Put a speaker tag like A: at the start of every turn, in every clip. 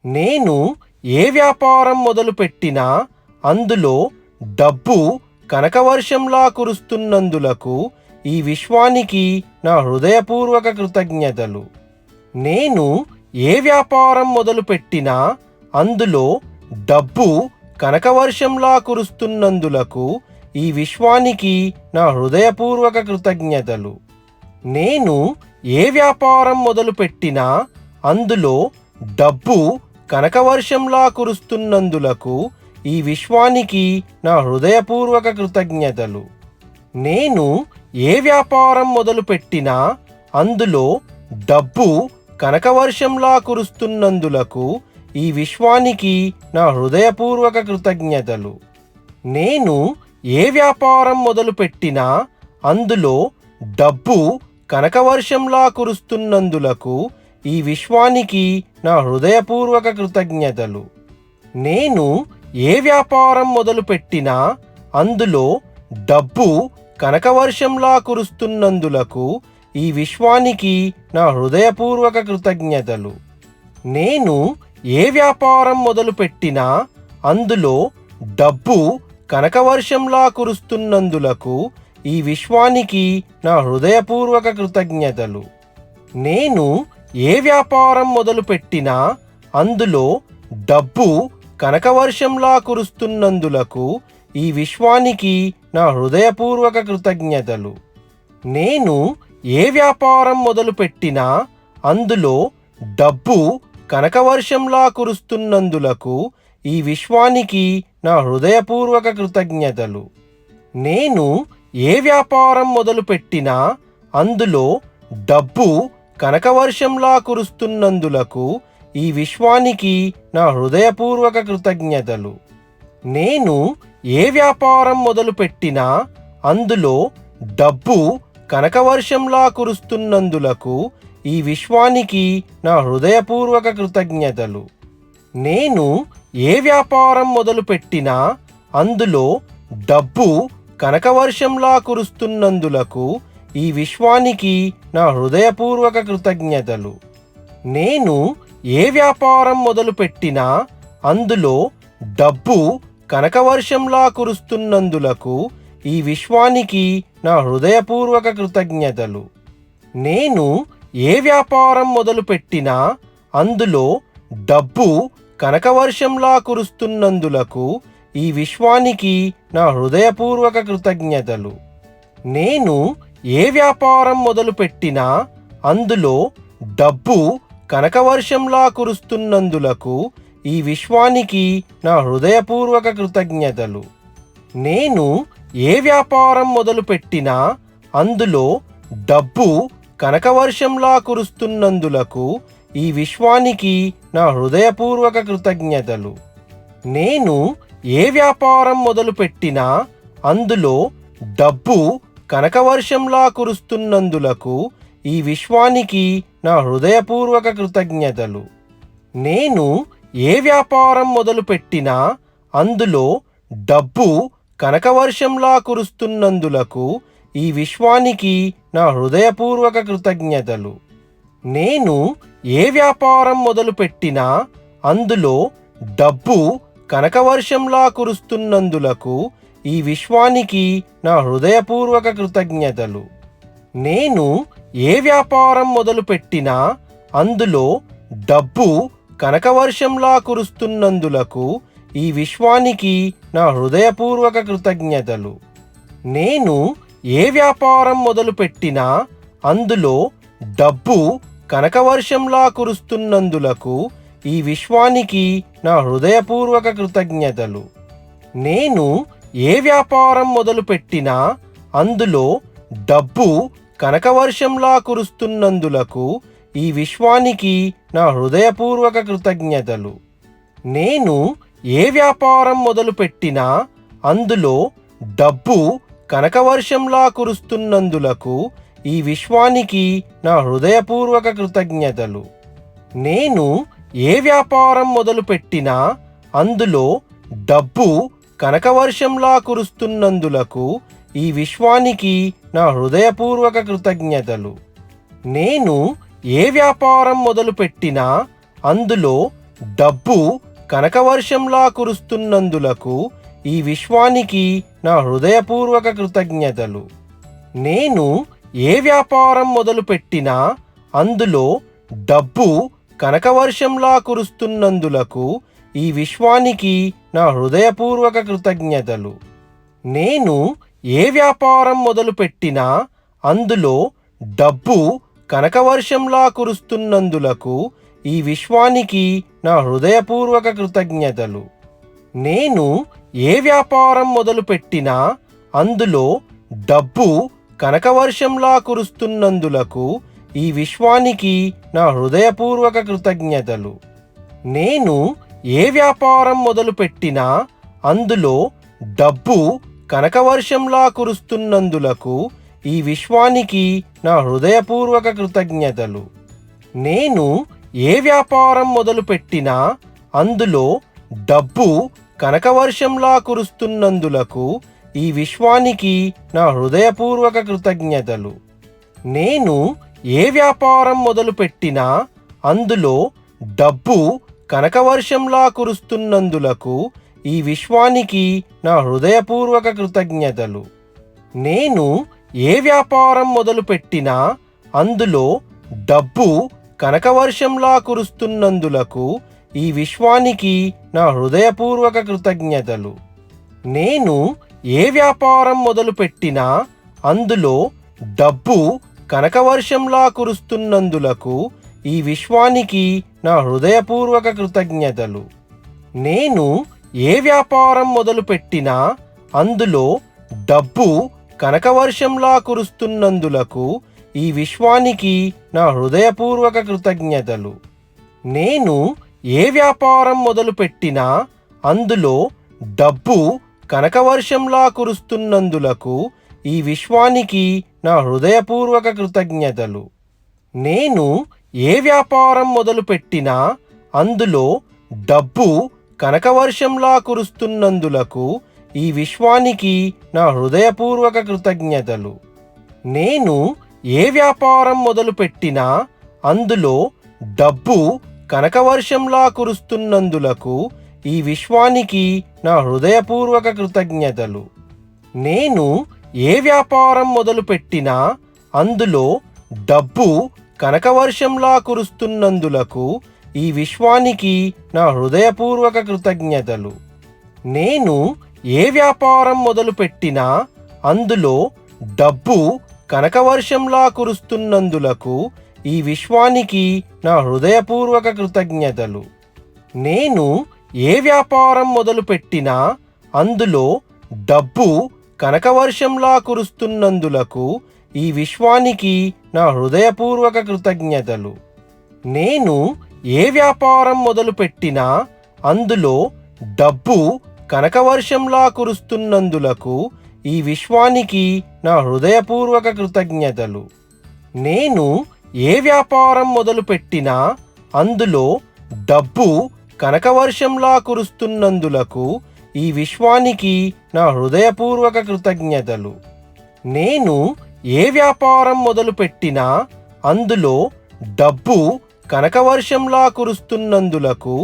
A: నేను ఏ వ్యాపారం మొదలుపెట్టినా అందులో డబ్బు కనకవర్షంలా కురుస్తున్నందులకు ఈ విశ్వానికి నా హృదయపూర్వక కృతజ్ఞతలు. నేను ఏ వ్యాపారం మొదలుపెట్టినా అందులో డబ్బు కనకవర్షంలా కురుస్తున్నందులకు ఈ విశ్వానికి నా హృదయపూర్వక కృతజ్ఞతలు. నేను ఏ వ్యాపారం మొదలుపెట్టినా అందులో డబ్బు కనకవర్షంలా కురుస్తున్నందులకు ఈ విశ్వానికి నా హృదయపూర్వక కృతజ్ఞతలు. నేను ఏ వ్యాపారం మొదలుపెట్టినా అందులో డబ్బు కనకవర్షంలా కురుస్తున్నందులకు ఈ విశ్వానికి నా హృదయపూర్వక కృతజ్ఞతలు. నేను ఏ వ్యాపారం మొదలుపెట్టినా అందులో డబ్బు కనకవర్షంలా కురుస్తున్నందులకు ఈ విశ్వానికి నా హృదయపూర్వక కృతజ్ఞతలు. నేను ఏ వ్యాపారం మొదలుపెట్టినా అందులో డబ్బు కనకవర్షంలా కురుస్తున్నందులకు ఈ విశ్వానికి నా హృదయపూర్వక కృతజ్ఞతలు. నేను ఏ వ్యాపారం మొదలుపెట్టినా అందులో డబ్బు కనకవర్షంలా కురుస్తున్నందులకు ఈ విశ్వానికి నా హృదయపూర్వక కృతజ్ఞతలు. నేను ఏ వ్యాపారం మొదలుపెట్టినా అందులో డబ్బు కనకవర్షంలా కురుస్తున్నందులకు ఈ విశ్వానికి నా హృదయపూర్వక కృతజ్ఞతలు. నేను ఏ వ్యాపారం మొదలుపెట్టినా అందులో డబ్బు కనకవర్షంలా కురుస్తున్నందులకు ఈ విశ్వానికి నా హృదయపూర్వక కృతజ్ఞతలు. నేను ఏ వ్యాపారం మొదలుపెట్టినా అందులో డబ్బు కనకవర్షంలా కురుస్తున్నందులకు ఈ విశ్వానికి నా హృదయపూర్వక కృతజ్ఞతలు. నేను ఏ వ్యాపారం మొదలుపెట్టినా అందులో డబ్బు కనకవర్షంలా కురుస్తున్నందులకు ఈ విశ్వానికి నా హృదయపూర్వక కృతజ్ఞతలు. నేను ఏ వ్యాపారం మొదలుపెట్టినా అందులో డబ్బు కనకవర్షంలా కురుస్తున్నందులకు ఈ విశ్వానికి నా హృదయపూర్వక కృతజ్ఞతలు. నేను ఏ వ్యాపారం మొదలుపెట్టినా అందులో డబ్బు కనకవర్షంలా కురుస్తున్నందులకు ఈ విశ్వానికి నా హృదయపూర్వక కృతజ్ఞతలు. నేను ఏ వ్యాపారం మొదలుపెట్టినా అందులో డబ్బు కనకవర్షంలా కురుస్తున్నందులకు ఈ విశ్వానికి నా హృదయపూర్వక కృతజ్ఞతలు. నేను ఏ వ్యాపారం మొదలుపెట్టినా అందులో డబ్బు కనకవర్షంలా కురుస్తున్నందులకు ఈ విశ్వానికి నా హృదయపూర్వక కృతజ్ఞతలు. నేను ఏ వ్యాపారం మొదలుపెట్టినా అందులో డబ్బు కనకవర్షంలా కురుస్తున్నందులకు ఈ విశ్వానికి నా హృదయపూర్వక కృతజ్ఞతలు. నేను ఏ వ్యాపారం మొదలుపెట్టినా అందులో డబ్బు కనకవర్షంలా కురుస్తున్నందులకు ఈ విశ్వానికి నా హృదయపూర్వక కృతజ్ఞతలు. నేను ఏ వ్యాపారం మొదలుపెట్టినా అందులో డబ్బు కనకవర్షంలా కురుస్తున్నందులకు ఈ విశ్వానికి నా హృదయపూర్వక కృతజ్ఞతలు. నేను ఏ వ్యాపారం మొదలుపెట్టినా అందులో డబ్బు కనకవర్షంలా కురుస్తున్నందులకు ఈ విశ్వానికి నా హృదయపూర్వక కృతజ్ఞతలు. నేను ఏ వ్యాపారం మొదలుపెట్టినా అందులో డబ్బు కనకవర్షంలా కురుస్తున్నందులకు ఈ విశ్వానికి నా హృదయపూర్వక కృతజ్ఞతలు. నేను ఏ వ్యాపారం మొదలుపెట్టినా అందులో డబ్బు కనకవర్షంలా కురుస్తున్నందులకు ఈ విశ్వానికి నా హృదయపూర్వక కృతజ్ఞతలు. నేను ఏ వ్యాపారం మొదలుపెట్టినా అందులో డబ్బు కనకవర్షంలా కురుస్తున్నందులకు ఈ విశ్వానికి నా హృదయపూర్వక కృతజ్ఞతలు. నేను ఏ వ్యాపారం మొదలుపెట్టినా అందులో డబ్బు కనకవర్షంలా కురుస్తున్నందులకు ఈ విశ్వానికి నా హృదయపూర్వక కృతజ్ఞతలు. నేను ఏ వ్యాపారం మొదలుపెట్టినా అందులో డబ్బు కనకవర్షంలా కురుస్తున్నందులకు ఈ విశ్వానికి నా హృదయపూర్వక కృతజ్ఞతలు. నేను ఏ వ్యాపారం మొదలుపెట్టినా అందులో డబ్బు కనకవర్షంలా కురుస్తున్నందులకు ఈ విశ్వానికి నా హృదయపూర్వక కృతజ్ఞతలు. నేను ఏ వ్యాపారం మొదలుపెట్టినా అందులో డబ్బు కనకవర్షంలా కురుస్తున్నందులకు ఈ విశ్వానికి నా హృదయపూర్వక కృతజ్ఞతలు. నేను ఏ వ్యాపారం మొదలుపెట్టినా అందులో డబ్బు కనకవర్షంలా కురుస్తున్నందులకు ఈ విశ్వానికి నా హృదయపూర్వక కృతజ్ఞతలు. నేను ఏ వ్యాపారం మొదలుపెట్టినా అందులో డబ్బు కనకవర్షంలా కురుస్తున్నందులకు ఈ విశ్వానికి నా హృదయపూర్వక కృతజ్ఞతలు. నేను ఏ వ్యాపారం మొదలుపెట్టినా అందులో డబ్బు కనకవర్షంలా కురుస్తున్నందులకు ఈ విశ్వానికి నా హృదయపూర్వక కృతజ్ఞతలు. నేను ఏ వ్యాపారం మొదలుపెట్టినా అందులో డబ్బు కనకవర్షంలా కురుస్తున్నందులకు ఈ విశ్వానికి నా హృదయపూర్వక కృతజ్ఞతలు. నేను ఏ వ్యాపారం మొదలుపెట్టినా అందులో డబ్బు కనకవర్షంలా కురుస్తున్నందులకు ఈ విశ్వానికి నా హృదయపూర్వక కృతజ్ఞతలు. నేను ఏ వ్యాపారం మొదలుపెట్టినా అందులో డబ్బు కనకవర్షంలా కురుస్తున్నందులకు ఈ విశ్వానికి నా హృదయపూర్వక కృతజ్ఞతలు. నేను ఏ వ్యాపారం మొదలుపెట్టినా అందులో డబ్బు కనకవర్షంలా కురుస్తున్నందులకు ఈ విశ్వానికి నా హృదయపూర్వక కృతజ్ఞతలు. నేను ఏ వ్యాపారం మొదలుపెట్టినా అందులో డబ్బు కనకవర్షంలా కురుస్తున్నందులకు ఈ విశ్వానికి నా హృదయపూర్వక కృతజ్ఞతలు. నేను ఏ వ్యాపారం మొదలుపెట్టినా అందులో డబ్బు కనకవర్షంలా కురుస్తున్నందులకు ఈ విశ్వానికి నా హృదయపూర్వక కృతజ్ఞతలు. నేను ఏ వ్యాపారం మొదలుపెట్టినా అందులో డబ్బు కనకవర్షంలా కురుస్తున్నందులకు ఈ విశ్వానికి నా హృదయపూర్వక కృతజ్ఞతలు. నేను ఏ వ్యాపారం మొదలుపెట్టినా అందులో డబ్బు కనకవర్షంలా కురుస్తున్నందులకు ఈ విశ్వానికి నా హృదయపూర్వక కృతజ్ఞతలు. నేను ఏ వ్యాపారం మొదలుపెట్టినా అందులో డబ్బు కనకవర్షంలా కురుస్తున్నందులకు ఈ విశ్వానికి నా హృదయపూర్వక కృతజ్ఞతలు. నేను ఏ వ్యాపారం మొదలుపెట్టినా అందులో డబ్బు కనకవర్షంలా కురుస్తున్నందులకు ఈ విశ్వానికి నా హృదయపూర్వక కృతజ్ఞతలు. నేను ఏ వ్యాపారం మొదలుపెట్టినా అందులో డబ్బు కనకవర్షంలా కురుస్తున్నందులకు ఈ విశ్వానికి నా హృదయపూర్వక కృతజ్ఞతలు. నేను ఏ వ్యాపారం మొదలుపెట్టినా అందులో డబ్బు కనకవర్షంలా కురుస్తున్నందులకు ఈ విశ్వానికి నా హృదయపూర్వక కృతజ్ఞతలు. నేను ఏ వ్యాపారం మొదలుపెట్టినా అందులో డబ్బు కనకవర్షంలా కురుస్తున్నందులకు ఈ విశ్వానికి నా హృదయపూర్వక కృతజ్ఞతలు. నేను ఏ వ్యాపారం మొదలుపెట్టినా అందులో డబ్బు కనకవర్షంలా కురుస్తున్నందులకు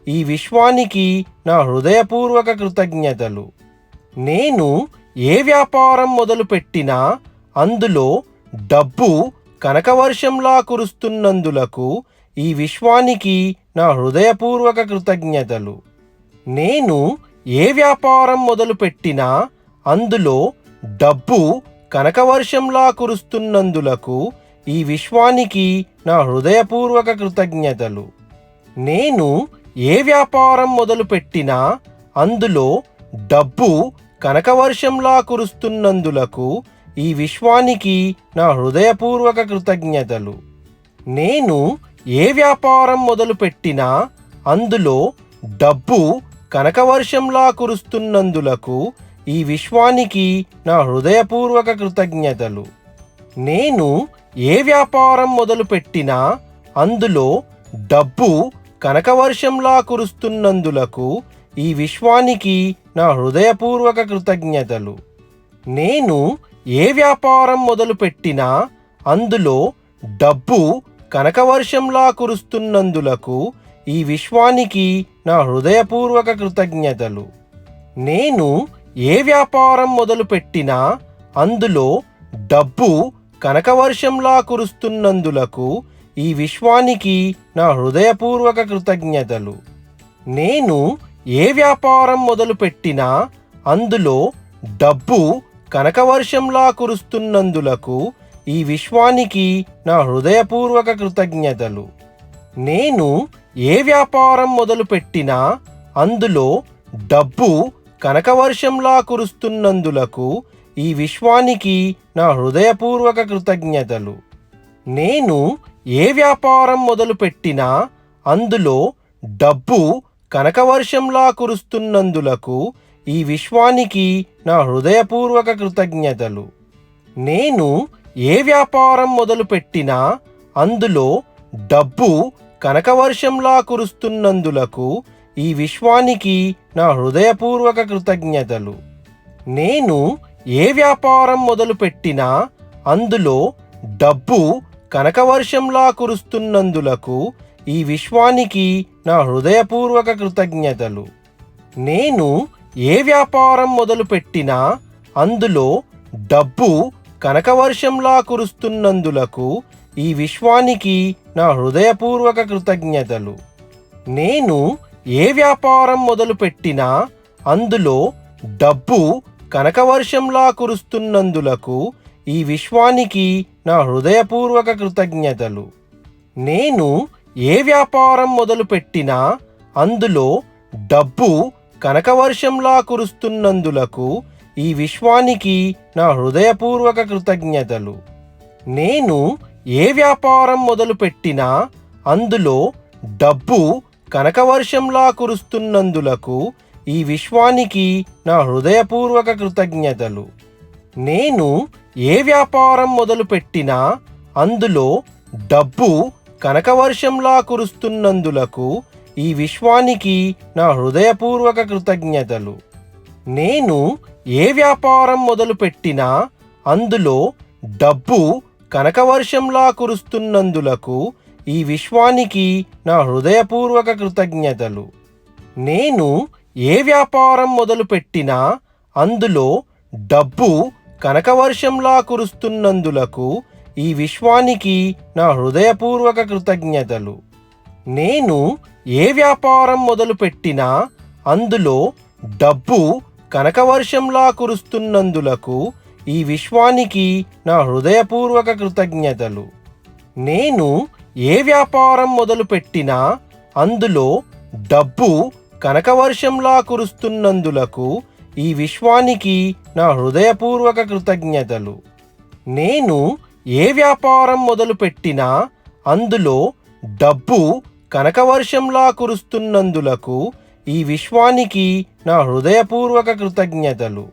A: ఈ విశ్వానికి నా హృదయపూర్వక కృతజ్ఞతలు. నేను ఏ వ్యాపారం మొదలుపెట్టినా అందులో డబ్బు కనకవర్షంలా కురుస్తున్నందులకు ఈ విశ్వానికి నా హృదయపూర్వక కృతజ్ఞతలు. నేను ఏ వ్యాపారం మొదలుపెట్టినా అందులో డబ్బు కనకవర్షంలా కురుస్తున్నందులకు ఈ విశ్వానికి నా హృదయపూర్వక కృతజ్ఞతలు. నేను ఏ వ్యాపారం మొదలుపెట్టినా అందులో డబ్బు కనకవర్షంలా కురుస్తున్నందులకు ఈ విశ్వానికి నా హృదయపూర్వక కృతజ్ఞతలు. నేను ఏ వ్యాపారం మొదలుపెట్టినా అందులో డబ్బు కనకవర్షంలా కురుస్తున్నందులకు ఈ విశ్వానికి నా హృదయపూర్వక కృతజ్ఞతలు. నేను ఏ వ్యాపారం మొదలుపెట్టినా అందులో డబ్బు కనకవర్షంలా కురుస్తున్నందులకు ఈ విశ్వానికి నా హృదయపూర్వక కృతజ్ఞతలు. నేను ఏ వ్యాపారం మొదలుపెట్టినా అందులో డబ్బు కనకవర్షంలా కురుస్తున్నందులకు ఈ విశ్వానికి నా హృదయపూర్వక కృతజ్ఞతలు. నేను ఏ వ్యాపారం మొదలుపెట్టినా అందులో డబ్బు కనకవర్షంలా కురుస్తున్నందులకు ఈ విశ్వానికి నా హృదయపూర్వక కృతజ్ఞతలు. నేను ఏ వ్యాపారం మొదలుపెట్టినా అందులో డబ్బు కనకవర్షంలా కురుస్తున్నందులకు ఈ విశ్వానికి నా హృదయపూర్వక కృతజ్ఞతలు. నేను ఏ వ్యాపారం మొదలుపెట్టినా అందులో డబ్బు కనకవర్షంలా కురుస్తున్నందులకు ఈ విశ్వానికి నా హృదయపూర్వక కృతజ్ఞతలు. నేను ఏ వ్యాపారం మొదలుపెట్టినా అందులో డబ్బు కనకవర్షంలా కురుస్తున్నందులకు ఈ విశ్వానికి నా హృదయపూర్వక కృతజ్ఞతలు. నేను ఏ వ్యాపారం మొదలుపెట్టినా అందులో డబ్బు కనకవర్షంలా కురుస్తున్నందులకు ఈ విశ్వానికి నా హృదయపూర్వక కృతజ్ఞతలు. నేను ఏ వ్యాపారం మొదలుపెట్టినా అందులో డబ్బు కనకవర్షంలా కురుస్తున్నందులకు ఈ విశ్వానికి నా హృదయపూర్వక కృతజ్ఞతలు. నేను ఏ వ్యాపారం మొదలుపెట్టినా అందులో డబ్బు కనకవర్షంలా కురుస్తున్నందులకు ఈ విశ్వానికి నా హృదయపూర్వక కృతజ్ఞతలు. నేను ఏ వ్యాపారం మొదలుపెట్టినా అందులో డబ్బు కనకవర్షంలా కురుస్తున్నందులకు ఈ విశ్వానికి నా హృదయపూర్వక కృతజ్ఞతలు. నేను ఏ వ్యాపారం మొదలుపెట్టినా అందులో డబ్బు కనకవర్షంలా కురుస్తున్నందులకు ఈ విశ్వానికి నా హృదయపూర్వక కృతజ్ఞతలు. నేను ఏ వ్యాపారం మొదలుపెట్టినా అందులో డబ్బు కనకవర్షంలా కురుస్తున్నందులకు ఈ విశ్వానికి నా హృదయపూర్వక కృతజ్ఞతలు. నేను ఏ వ్యాపారం మొదలుపెట్టినా అందులో డబ్బు కనకవర్షంలా కురుస్తున్నందులకు ఈ విశ్వానికి నా హృదయపూర్వక కృతజ్ఞతలు. నేను ఏ వ్యాపారం మొదలుపెట్టినా అందులో డబ్బు కనకవర్షంలా కురుస్తున్నందులకు ఈ విశ్వానికి నా హృదయపూర్వక కృతజ్ఞతలు. నేను ఏ వ్యాపారం మొదలుపెట్టినా అందులో డబ్బు కనకవర్షంలా కురుస్తున్నందులకు ఈ విశ్వానికి నా హృదయపూర్వక కృతజ్ఞతలు. నేను ఏ వ్యాపారం మొదలుపెట్టినా అందులో డబ్బు కనకవర్షంలా కురుస్తున్నందులకు ఈ విశ్వానికి నా హృదయపూర్వక కృతజ్ఞతలు. నేను ఏ వ్యాపారం మొదలుపెట్టినా అందులో డబ్బు కనకవర్షంలా కురుస్తున్నందులకు ఈ విశ్వానికి నా హృదయపూర్వక కృతజ్ఞతలు. నేను ఏ వ్యాపారం మొదలుపెట్టినా అందులో డబ్బు కనకవర్షంలా కురుస్తున్నందులకు ఈ విశ్వానికి నా హృదయపూర్వక కృతజ్ఞతలు.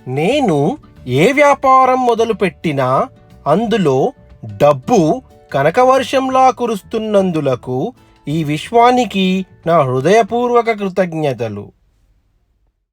A: నేను ఏ వ్యాపారం మొదలుపెట్టినా అందులో డబ్బు కనకవర్షంలా కురుస్తున్నందులకు ఈ విశ్వానికి నా హృదయపూర్వక కృతజ్ఞతలు.